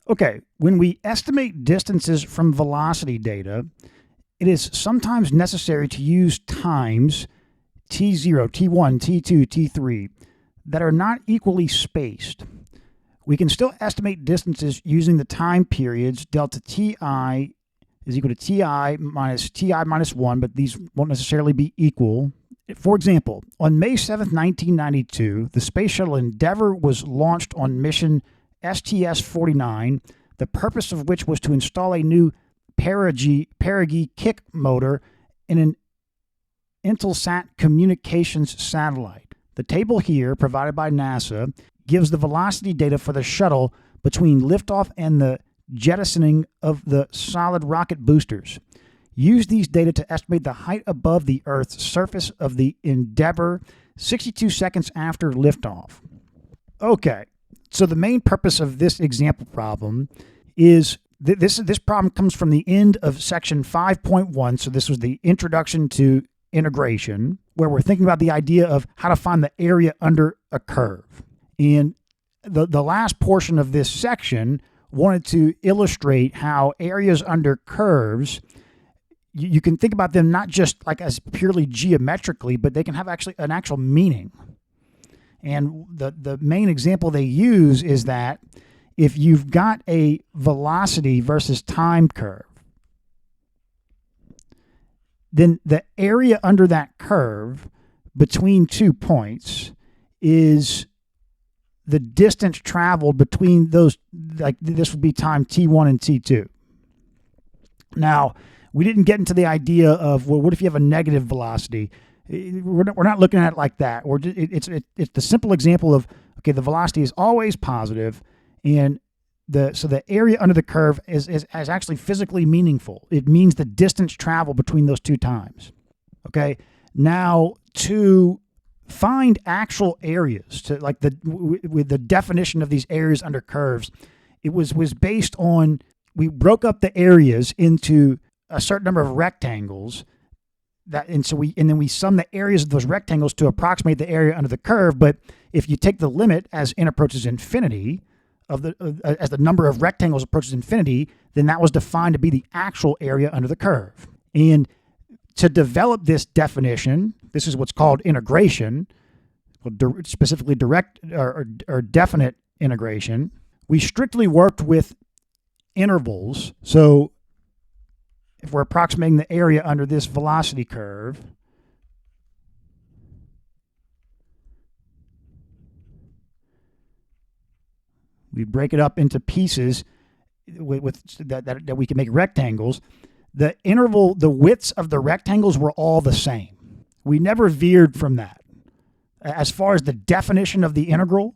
Okay, when we estimate distances from velocity data, it is sometimes necessary to use times t0, t1, t2, t3 that are not equally spaced. We can still estimate distances using the time periods delta ti is equal to ti minus 1, but these won't necessarily be equal. For example, on May 7th, 1992, the space shuttle Endeavour was launched on mission STS-49, the purpose of which was to install a new perigee kick motor in an Intelsat communications satellite. The table here, provided by NASA, gives the velocity data for the shuttle between liftoff and the jettisoning of the solid rocket boosters. Use these data to estimate the height above the Earth's surface of the Endeavour 62 seconds after liftoff. Okay, so the main purpose of this example problem is this problem comes from the end of section 5.1. So this was the introduction to integration, where we're thinking about the idea of how to find the area under a curve. And the last portion of this section wanted to illustrate how areas under curves, you can think about them not just like as purely geometrically, but they can have actually an actual meaning. And the main example they use is that if you've got a velocity versus time curve, then the area under that curve between 2 points is the distance traveled between those, like this would be time t1 and t2. Now, we didn't get into the idea of, well, what if you have a negative velocity? We're not looking at it like that. It's the simple example of, okay, the velocity is always positive, and so the area under the curve is actually physically meaningful. It means the distance traveled between those two times. Okay, now to find actual areas, to like with the definition of these areas under curves, it was based on, we broke up the areas into a certain number of rectangles. And then we sum the areas of those rectangles to approximate the area under the curve. But if you take the limit as n approaches infinity as the number of rectangles approaches infinity, then that was defined to be the actual area under the curve. And to develop this definition, this is what's called integration, specifically direct or definite integration. We strictly worked with intervals. So if we're approximating the area under this velocity curve, we break it up into pieces that we can make rectangles. The interval, the widths of the rectangles were all the same. We never veered from that. As far as the definition of the integral,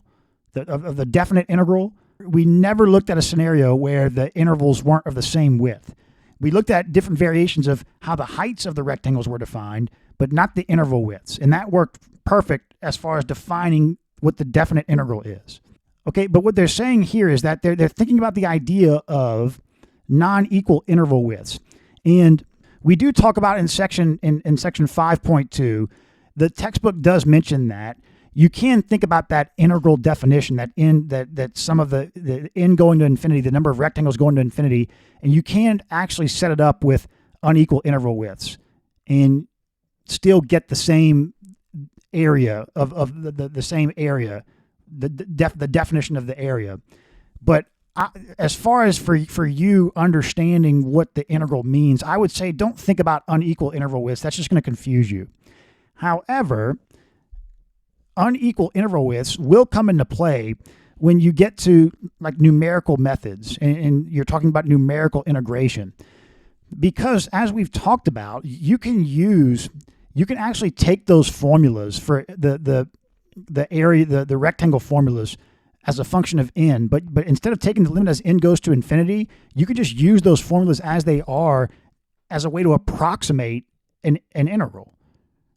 of the definite integral, we never looked at a scenario where the intervals weren't of the same width. We looked at different variations of how the heights of the rectangles were defined, but not the interval widths. And that worked perfect as far as defining what the definite integral is. Okay, but what they're saying here is that they're thinking about the idea of non-equal interval widths. And we do talk about in section 5.2, the textbook does mention that you can think about that integral definition, that some of the n going to infinity, the number of rectangles going to infinity, and you can actually set it up with unequal interval widths and still get the same area of the same area, the definition of the area. But as far as for you understanding what the integral means, I would say don't think about unequal interval widths. That's just going to confuse you. However, unequal interval widths will come into play when you get to like numerical methods and you're talking about numerical integration. Because as we've talked about, you can actually take those formulas for the area, the rectangle formulas as a function of n, but instead of taking the limit as n goes to infinity, you could just use those formulas as they are as a way to approximate an integral,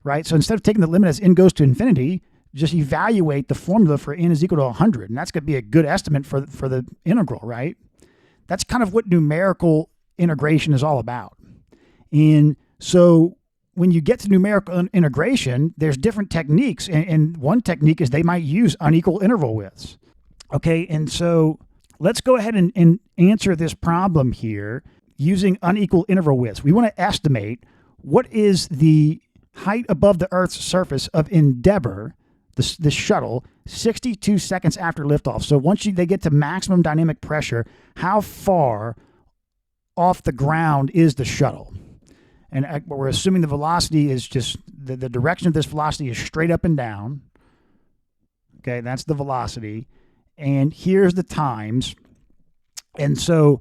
right? So instead of taking the limit as n goes to infinity, just evaluate the formula for n is equal to 100, and that's going to be a good estimate for the integral, right? That's kind of what numerical integration is all about. And so when you get to numerical integration, there's different techniques, and one technique is they might use unequal interval widths. Okay, and so let's go ahead and answer this problem here using unequal interval widths. We want to estimate what is the height above the Earth's surface of Endeavour, the shuttle, 62 seconds after liftoff. So once they get to maximum dynamic pressure, how far off the ground is the shuttle? And we're assuming the velocity is just, the direction of this velocity is straight up and down. Okay, that's the velocity. And here's the times. And so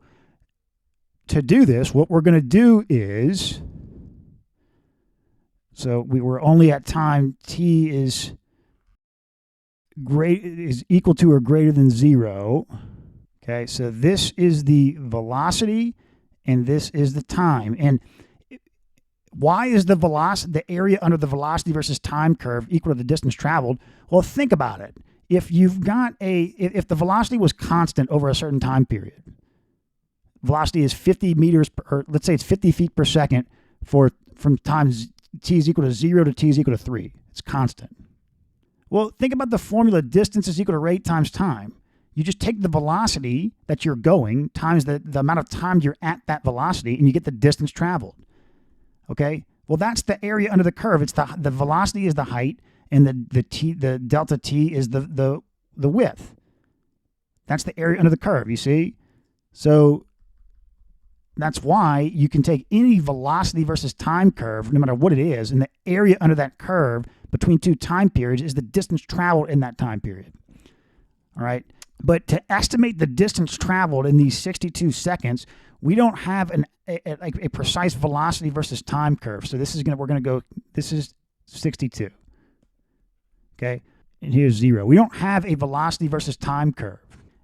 to do this, what we're going to do is, so we were only at time t is equal to or greater than 0. Okay, so this is the velocity and this is the time. And why is the velocity, the area under the velocity versus time curve equal to the distance traveled? Well, think about it. If you've got if the velocity was constant over a certain time period, velocity is 50 meters, or let's say it's 50 feet per second from times t is equal to 0 to t is equal to 3. It's constant. Well, think about the formula: distance is equal to rate times time. You just take the velocity that you're going times the amount of time you're at that velocity, and you get the distance traveled. Okay? Well, that's the area under the curve. It's the velocity is the height, and the delta t is the width. That's the area under the curve, you see? So that's why you can take any velocity versus time curve, no matter what it is, and the area under that curve between two time periods is the distance traveled in that time period. All right? But to estimate the distance traveled in these 62 seconds, we don't have a precise velocity versus time curve. So this is this is 62. Okay? And here's 0. We don't have a velocity versus time curve.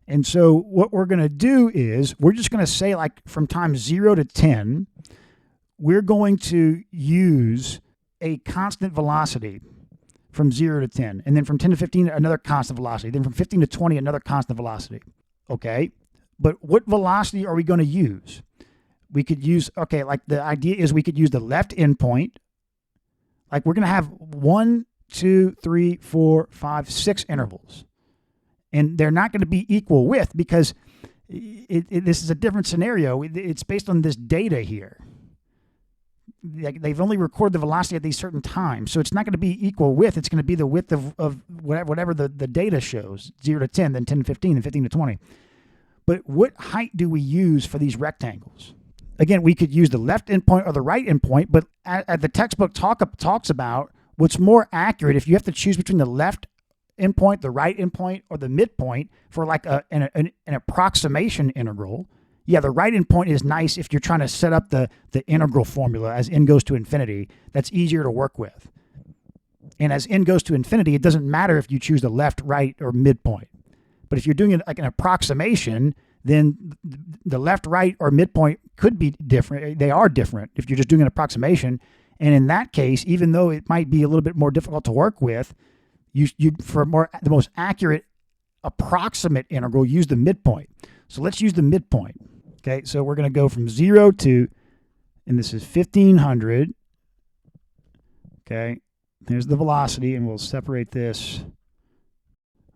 And so what we're going to do is we're just going to say, like, from time 0 to 10, we're going to use a constant velocity from 0 to 10. And then from 10 to 15, another constant velocity. Then from 15 to 20, another constant velocity. Okay? But what velocity are we going to use? We could use, okay, like the idea is we could use the left endpoint. Like we're going to have 1, 2, 3, 4, 5, 6 intervals. And they're not going to be equal width because this is a different scenario. It's based on this data here. They've only recorded the velocity at these certain times. So it's not going to be equal width. It's going to be the width of whatever the data shows, 0 to 10, then 10 to 15, and 15 to 20. But what height do we use for these rectangles? Again, we could use the left endpoint or the right endpoint, but at the textbook talks about what's more accurate if you have to choose between the left endpoint, the right endpoint, or the midpoint for like an approximation integral. Yeah, the right endpoint is nice if you're trying to set up the integral formula as n goes to infinity. That's easier to work with. And as n goes to infinity, it doesn't matter if you choose the left, right, or midpoint. But if you're doing it like an approximation, then the left, right, or midpoint could be different. They are different if you're just doing an approximation. And in that case, even though it might be a little bit more difficult to work with, you for the most accurate approximate integral, use the midpoint. So let's use the midpoint. Okay, so we're going to go from 0 to, and this is 1500. Okay, there's the velocity, and we'll separate this.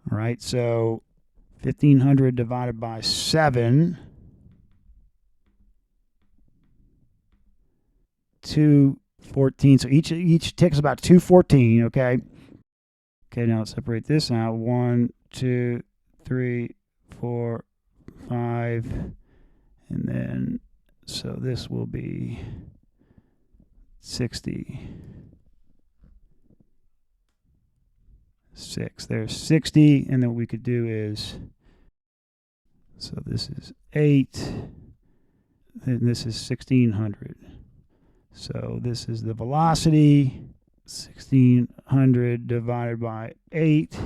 All right, so 1500 divided by 7, 214. So each tick is about 214. Okay. Okay, now let's separate this out. 1, 2, 3, 4, 5, and then so this will be 66. There's 60, and then what we could do is, so this is 8, and this is 1600. So this is the velocity. 1600 divided by 8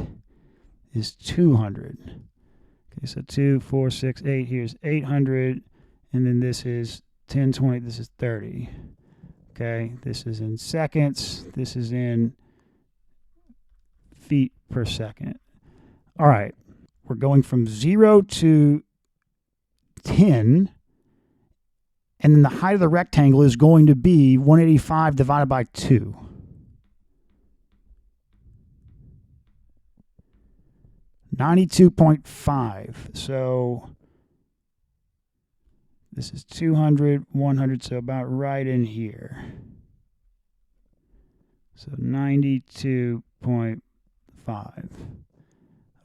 is 200. Okay, so 2, 4, 6, 8. Here's 800, and then this is 10, 20. This is 30. Okay, this is in seconds. This is in feet per second. All right, we're going from 0 to 10, and then the height of the rectangle is going to be 185 divided by 2. 92.5. So This is 200, 100, so about right in here. So 92.5.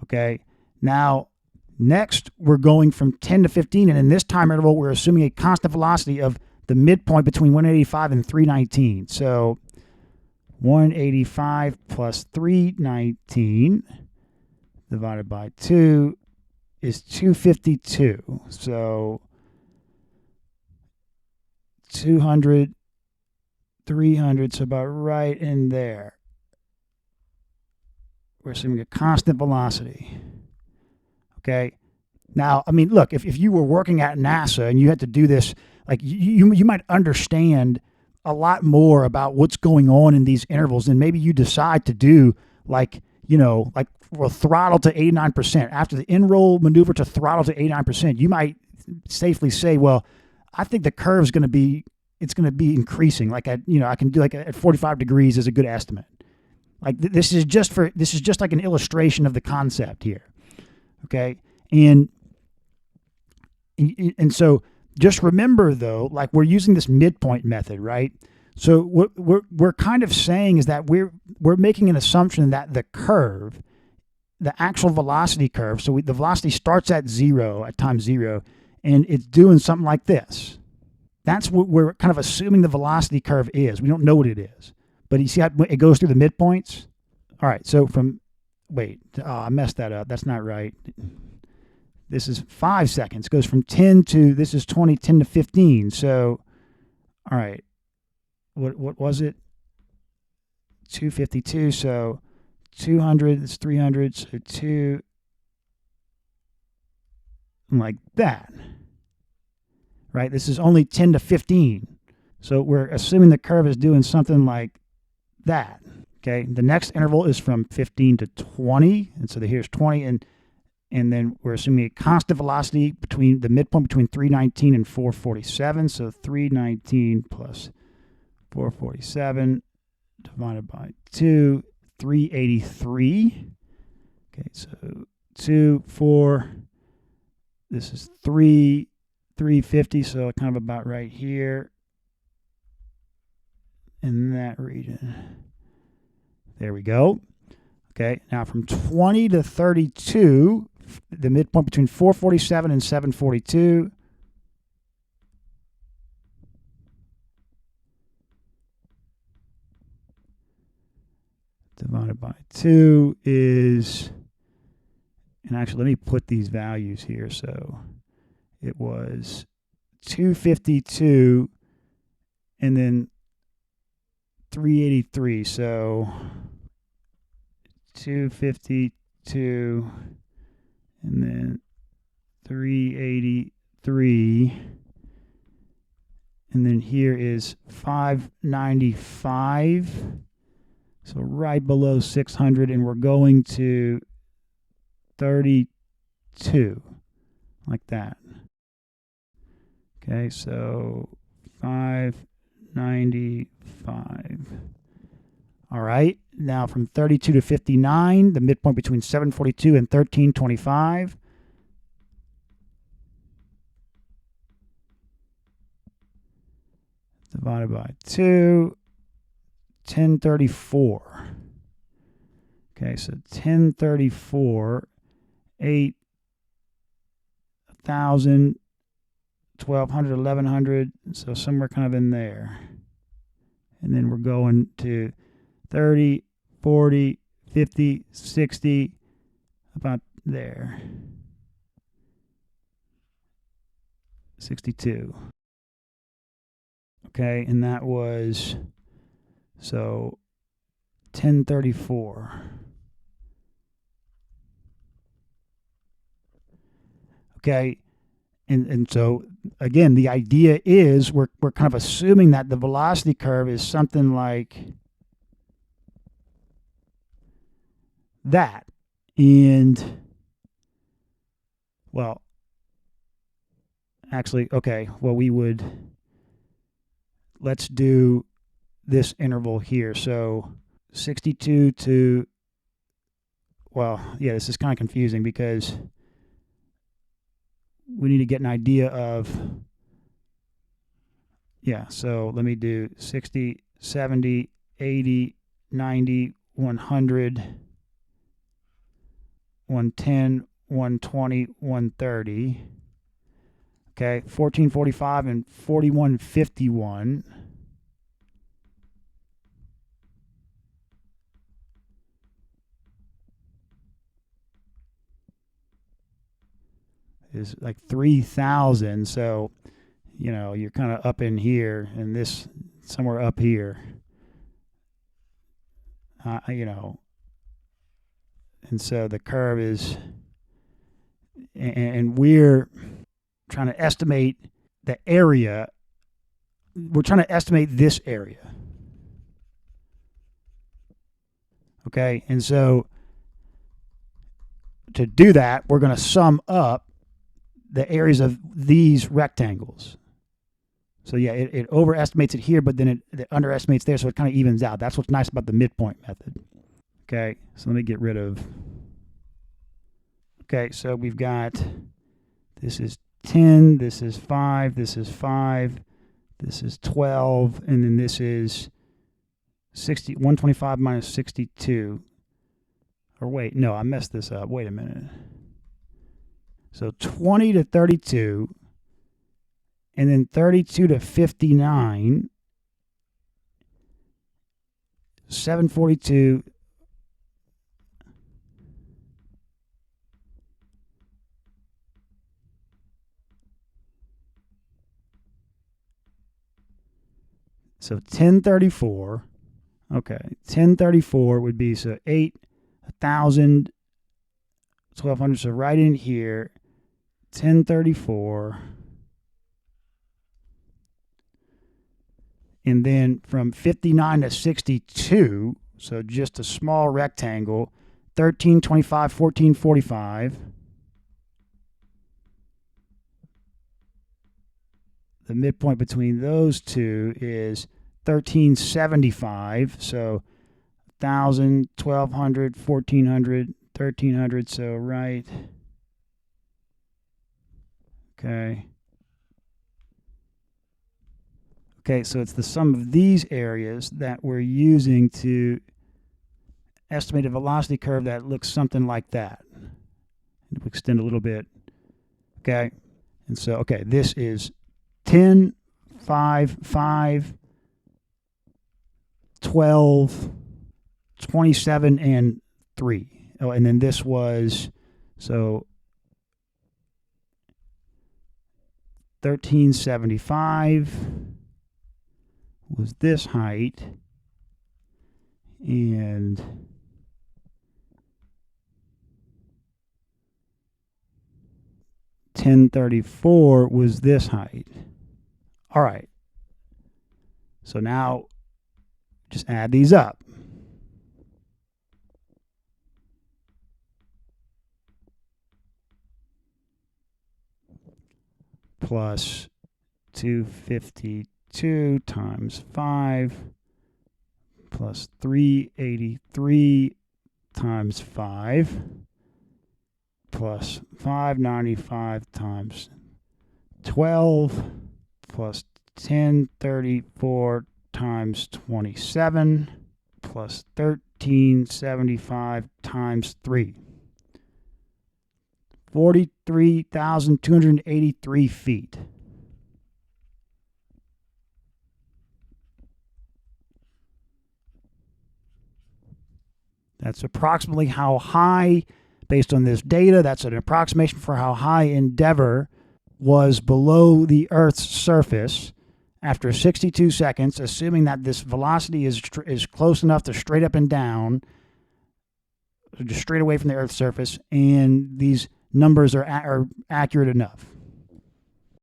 Okay, now next we're going from 10 to 15, and in this time interval we're assuming a constant velocity of the midpoint between 185 and 319. So 185 plus 319 divided by 2 is 252. So 200, 300, so about right in there. We're assuming a constant velocity. Okay. Now, I mean, look, if you were working at NASA and you had to do this, like you might understand a lot more about what's going on in these intervals, and maybe you decide to do like, like we'll throttle to 89%. After the in-roll maneuver to throttle to 89%, you might safely say, well, I think the curve is going to be increasing. Like I can do like at 45 degrees is a good estimate. Like this is just like an illustration of the concept here. Okay. And so just remember though, like we're using this midpoint method, right? So what we're kind of saying is that we're making an assumption that the curve, the actual velocity curve, so the velocity starts at zero, at time zero, and it's doing something like this. That's what we're kind of assuming the velocity curve is. We don't know what it is. But you see how it goes through the midpoints? All right, so I messed that up. That's not right. This is 5 seconds. It goes from 10 to, this is 20, 10 to 15. So, all right, what was it? 252, so 200, it's 300, so 2, like that. Right? This is only 10 to 15. So we're assuming the curve is doing something like that. Okay. The next interval is from 15 to 20. And so here's 20. And then we're assuming a constant velocity between the midpoint between 319 and 447. So 319 plus 447 divided by 2, 383. Okay. So 2, 4. This is 350, so kind of about right here in that region. There we go. Okay, now from 20 to 32, the midpoint between 447 and 742. Divided by 2 is, and actually let me put these values here. So it was 252 and then 383. So 252 and then 383. And then here is 595. So right below 600, and we're going to 32, like that. Okay, so 595. All right, now from 32 to 59, the midpoint between 742 and 1325. Divided by 2, 1034. Okay, so 1034, 8,000, 1,200, 1,100, so somewhere kind of in there. And then we're going to 30, 40, 50, 60, about there. 62. Okay, and that was, so 1034. Okay, and so again, the idea is we're kind of assuming that the velocity curve is something like that. And well, actually, okay, well, let's do this interval here. So 62 to, well, yeah, this is kind of confusing because we need to get an idea of Yeah, so let me do 60, 70, 80, 90, 100, 110, 120, 130. Okay, 1445 and 4151. Is like 3,000. So, you're kind of up in here, and this somewhere up here. And so the curve is, and we're trying to estimate the area. We're trying to estimate this area. Okay, and so to do that, we're going to sum up the areas of these rectangles. So yeah, it overestimates it here, but then it underestimates there, so it kind of evens out. That's what's nice about the midpoint method. Okay, so let me get rid of. Okay, so we've got, this is 10, this is 5, this is 5, this is 12, and then this is 125 minus 62. Or wait, no, I messed this up. Wait a minute. So 20 to 32, and then 32 to 59, 742, so 1034. Okay, 1034 would be, so 8, 1,000, 1,200. So right in here, 1034. And then from 59 to 62, so just a small rectangle, 1325, 1445. The midpoint between those two is 1375. So 1,000, 1,200, 1,400, 1,300. So right. Okay. Okay, so it's the sum of these areas that we're using to estimate a velocity curve that looks something like that. We'll extend a little bit. Okay, and so, okay, this is 10, 5, 5, 12, 27, and 3. Oh, and then this was, so 1375 was this height, and 1034 was this height. All right. So now just add these up. Plus 252 times 5 plus 383 times 5 plus 595 times 12 plus 1034 times 27 plus 1375 times 3. 43,283 feet. That's approximately how high, based on this data, that's an approximation for how high Endeavour was below the Earth's surface after 62 seconds, assuming that this velocity is close enough to straight up and down, just straight away from the Earth's surface, and these numbers are accurate enough.